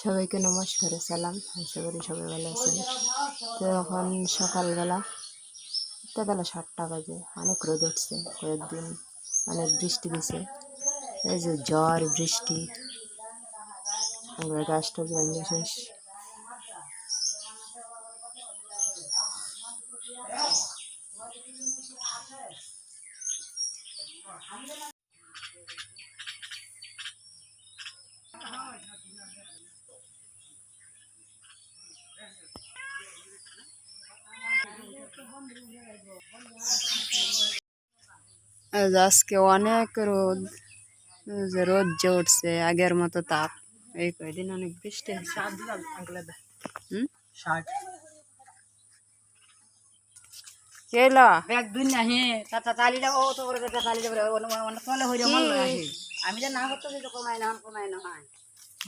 সবাইকে নমস্কার সালাম, আশা করি সবাই ভালো আছেন। তো এখন সকালবেলা 7টা বাজে, অনেক রোদ উঠছে, কয়েকদিন অনেক বৃষ্টি দিছে। এই যে ঝড় বৃষ্টি, আমরা গাছটা ভেঙে শেষ। আজকে অনেক রোদ, রোদ যে উঠছে, আগের মতো তাপ। এই কয়দিন অনেক বৃষ্টি হয়েছে।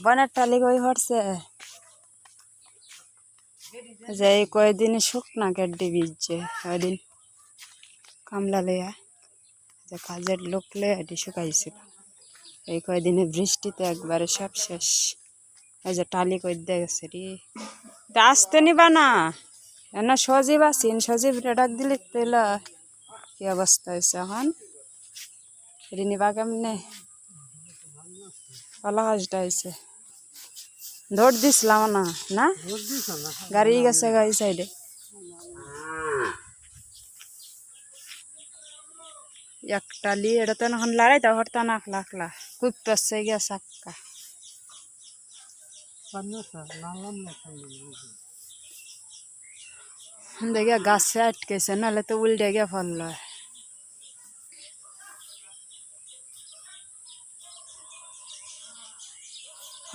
বনের টালি কই হচ্ছে যে এই কয়দিন শুকনা কেটে ভিজছে, কয়দিন কামলা লইয়া যে কাজের লোক লইয়া এটি শুকাইছিল। এই কয়দিনে বৃষ্টিতে একবারে সব শেষ। এই যে টালি কই দিয়ে গেছে রে, আসতে নিবা না এনা সজীব আছেন, সজীব ডাক দিলে তেলা কি অবস্থা হয়েছে এখন। এটি নিবা কেমনে? কলা হাঁসটা হয়েছে, দৌড় দিছিলাম না না, গাড়ি গেছে গাড়ি সাইডে। একটা লি এটা তো এখন লড়াই তো হরতা না, আখলা আখলা খুব পেছে গিয়া সাক্কা। দেখিয়া গাছে আটকেছে, নাহলে তো উল্টে গিয়া ফল।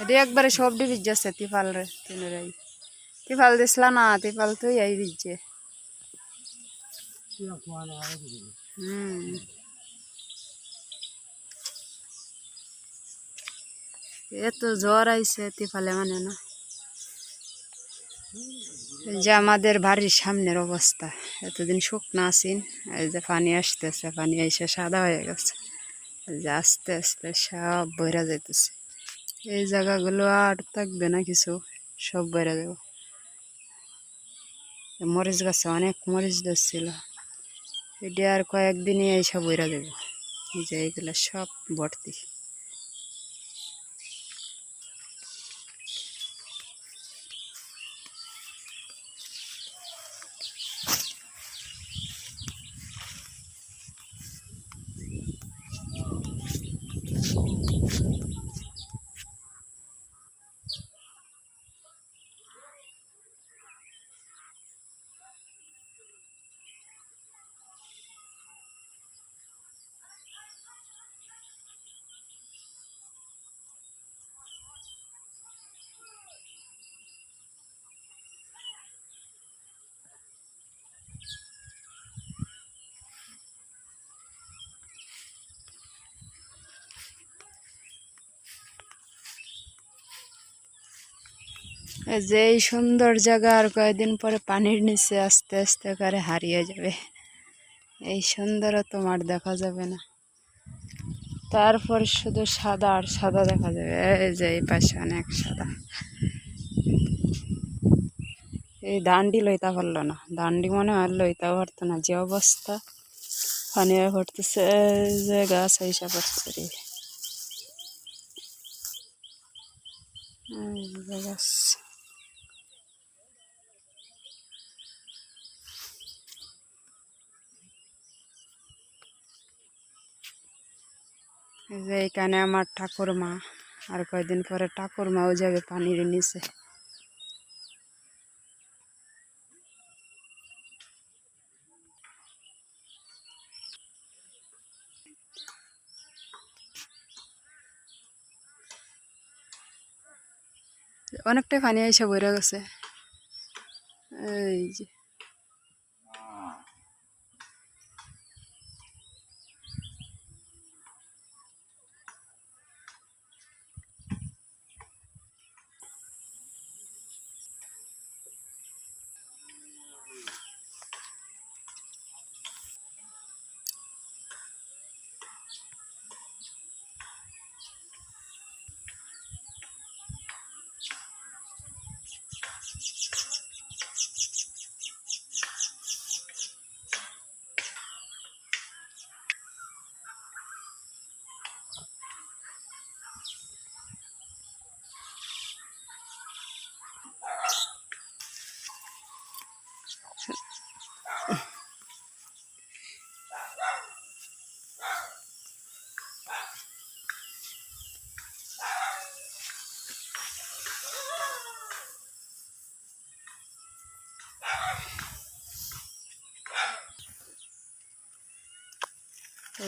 এটি একবারে সবটি ভিজছে তিফাল রে, তিনরাই তিফাল দিসলা না, তিফাল তো এই ভিজছে। এত জ্বর আইছে তিফালে মানে না। যে আমাদের বাড়ির সামনের অবস্থা, এতদিন শুকনা আসিন, এই যে পানি আসতেছে, পানি এসে সাদা হয়ে গেছে, যে আস্তে আস্তে সব বইরা যাইতেছে। এই জায়গাগুলো আর থাকবে না কিছু, সব বইরা যাব। মরিচ গাছে অনেক মরিচ ধরছিল, এটি আর কয়েকদিনই এইসব বইরা দেব। যে এইগুলো সব ভর্তি। যে এই সুন্দর জায়গা আর কয়েকদিন পরে পানির নিচে আস্তে আস্তে করে হারিয়ে যাবে। এই সুন্দরও তোমার দেখা যাবে না, তারপর শুধু সাদা আর সাদা দেখা যাবে। এই যে এই পাশে অনেক সাদা। এই দান্ডি লইতা পারলো না, দান্ডি মনে হয় লইতাও পারতো না, যে অবস্থা পানি পড়তেছে। যে গাছ এইসা পড়ছে রে, গাছ যে এইখানে আমার ঠাকুরমা, আর কয়েকদিন পরে ঠাকুরমাও যাবে পানির নিচে। অনেকটাই পানি এসে বইরা গেছে। এই যে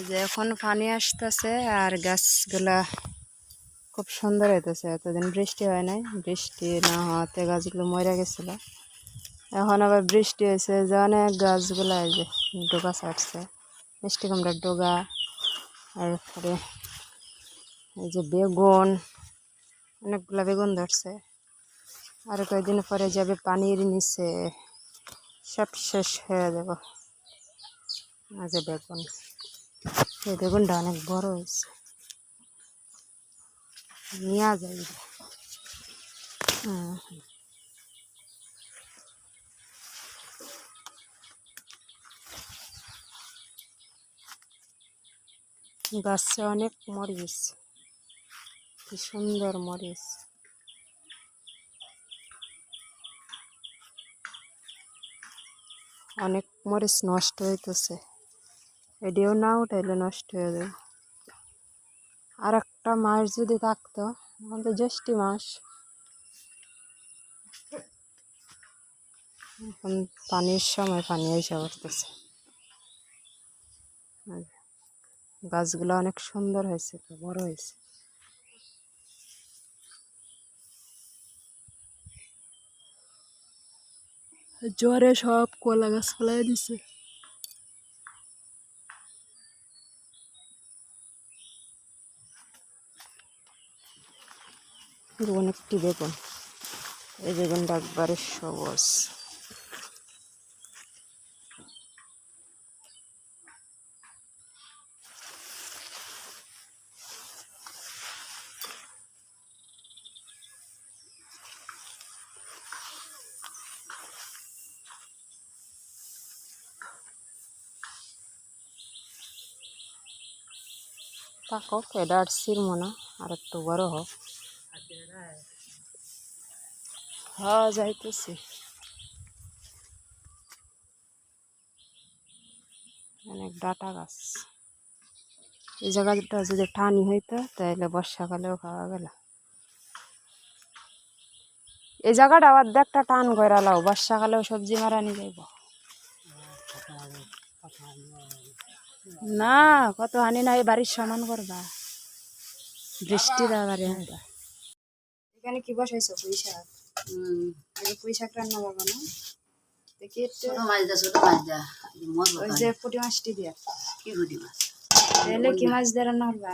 এই যে এখন পানি আসতেছে আর গাছগুলা খুব সুন্দর হইতেছে। এতদিন বৃষ্টি হয় নাই, বৃষ্টি না হওয়াতে গাছগুলো মরে গেছিল। এখন আবার বৃষ্টি হয়েছে যে অনেক গাছগুলা এই যে ডোগা ছাড়ছে, মিষ্টি কুমড়ার ডোগা। তারপরে এই যে বেগুন, অনেকগুলা বেগুন ধরছে। আর কয়েকদিন পরে যাবে পানির নিচে, সব শেষ হয়ে যাব। এই যে বেগুন, এই বেগুনটা অনেক বড় হয়েছে, নিয়ে যাই। গাছে অনেক মরিচ, কি সুন্দর মরিচ। অনেক মরিচ নষ্ট হইতেছে, এটিও না উঠাইলে নষ্ট হয়ে যাবে। আর একটা মাস যদি থাকতো, আমাদের জ্যৈষ্ঠী মাস, এখন পানির সময় পানি এসে পড়তেছে। গাছগুলো অনেক সুন্দর হয়েছে, বড় হয়েছে। জ্বরে সব কলা গাছ ফেলাই দিছে। অনেকটি বেগুন, এই বেগুনটা একবারে সবুজ। থাকুক, এটা আর ছিড়বো না, আর একটু বড় হোক। হ্যাঁ, যাইতেছি। অনেক ডাটা গাছ। এই জায়গাটা যদি টানি হইতো তাহলে বর্ষাকালেও খাওয়া গেল। এই জায়গাটা আবার একটা টান করে লাও, বর্ষাকালেও সবজি মারানি যাইব না। কত হানি না, এই বাড়ির সমান করবা, বৃষ্টির আবার। এখানে কি বসাইছো? পুঁই শাক। পুঁই শাক রান্না করবো না? দেখি ওই যে পুঁটি মাছটি দিয়া। কি পুঁটি মাছ? তাহলে কি মাছ দিয়ে রান্না করবা?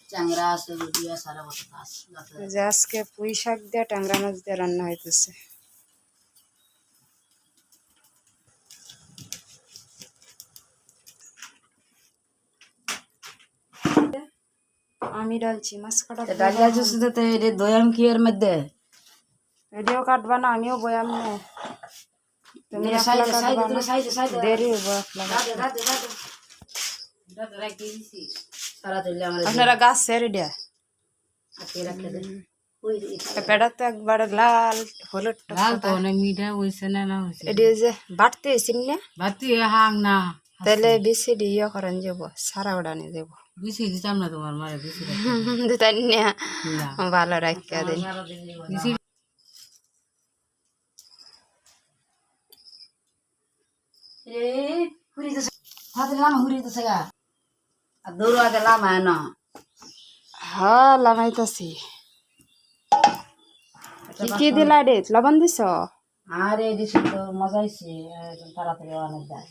ট্যাংরা আছে, আজকে পুঁই শাক দিয়ে ট্যাংরা মাছ দিয়ে রান্না হইতেছে। আমি ডালছি মাছ কাটা। ডালিয়া জুস দিতে এটা দয়াম কি এর মধ্যে? এটাও কাটবা না, আমিও বয়াম নেই। তুমি একলা কাটবা না, দেরি হইব একলা। আপনারা গাছ ছেড়ে দেয়া পেড়া তো একবারে লাল হলুদ মিঠা হয়েছে না? এটি যে বাড়তে হয়েছে না, বাড়তি হাং না, তাহলে বেশি ইয়ে করেন যাব, সারা উড়ানি যাব। বেশি দিতাম না তোমার মায়ের, বেশি দিতাম না, ভালো রাখিয়া দিন। হ্যাঁ, লাগাইতেছি। কি কি দিলা রে? লবণ দিছ? আরে দিছি তো, মজা হয়েছে, তাড়াতাড়ি অনেক দেয়।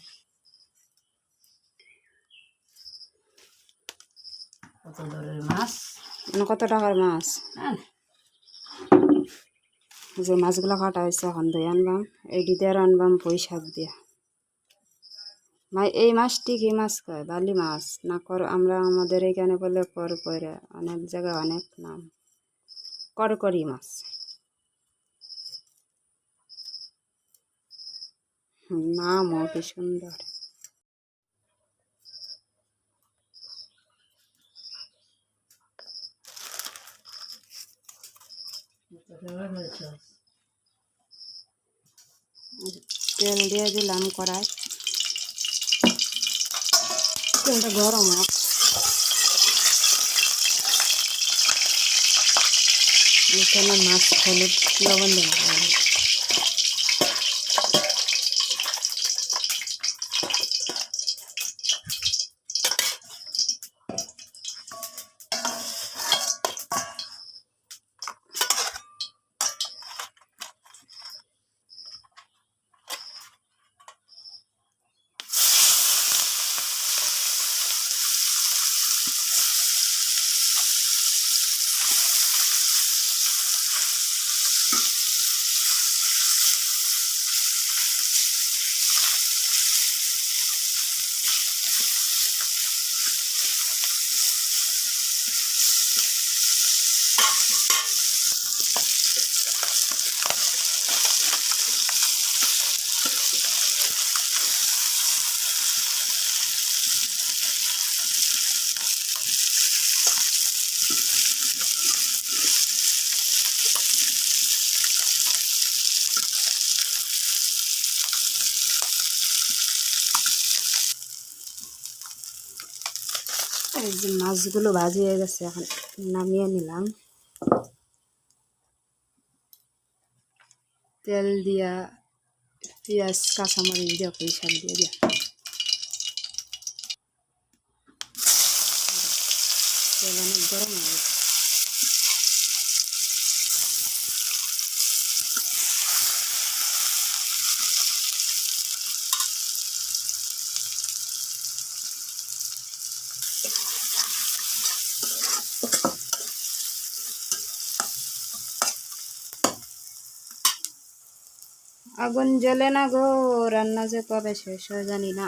কত দরের মাছ, কত টাকার মাছ? যে মাছগুলো কাটা হয়েছে এখন ধুয়ে আনবাম, এটি দিয়ে আনবাম পুঁই শাক দিয়া। এই মাছটি কি মাছ কয়? বালি মাছ না কর? আমরা আমাদের এখানে বলে করকরে, অনেক জায়গায় অনেক নাম। করকরি মাছ। নামও কি সুন্দর। তেল দিয়ে দিলাম কড়াই, তেলটা গরম হোক। এখানে মাছ হলুদ লবণ দিলাম। এই যে মাছগুলো ভাজি হয়ে গেছে, এখন নামিয়ে নিলাম। তেল দিয়া পেঁয়াজ কাঁচামরিচ দিয়া পুঁই শাক দিয়ে দিয়া তেল অনেক গরম হয়ে গেছে। আগুন জ্বলে না গো, রান্না যে কবে শেষ হয় জানি না।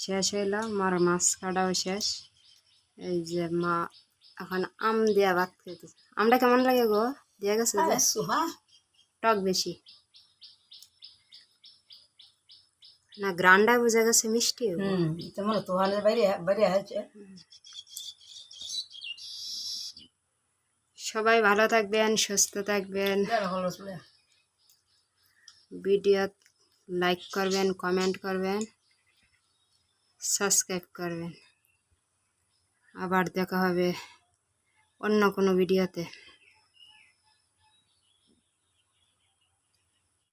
শেষ হইল, আমার মাছ কাটাও শেষ। এই যে মা এখন আম দিয়া ভাত খেতেছে। আমটা কেমন লাগে গো? দিয়া গেছে যে টক বেশি না, গ্রান্ডা বোঝা গেছে মিষ্টি। সবাই ভালো থাকবেন, সুস্থ থাকবেন। ভিডিও লাইক করবেন, কমেন্ট করবেন, সাবস্ক্রাইব করবেন। আবার দেখা হবে অন্য কোনো ভিডিওতে।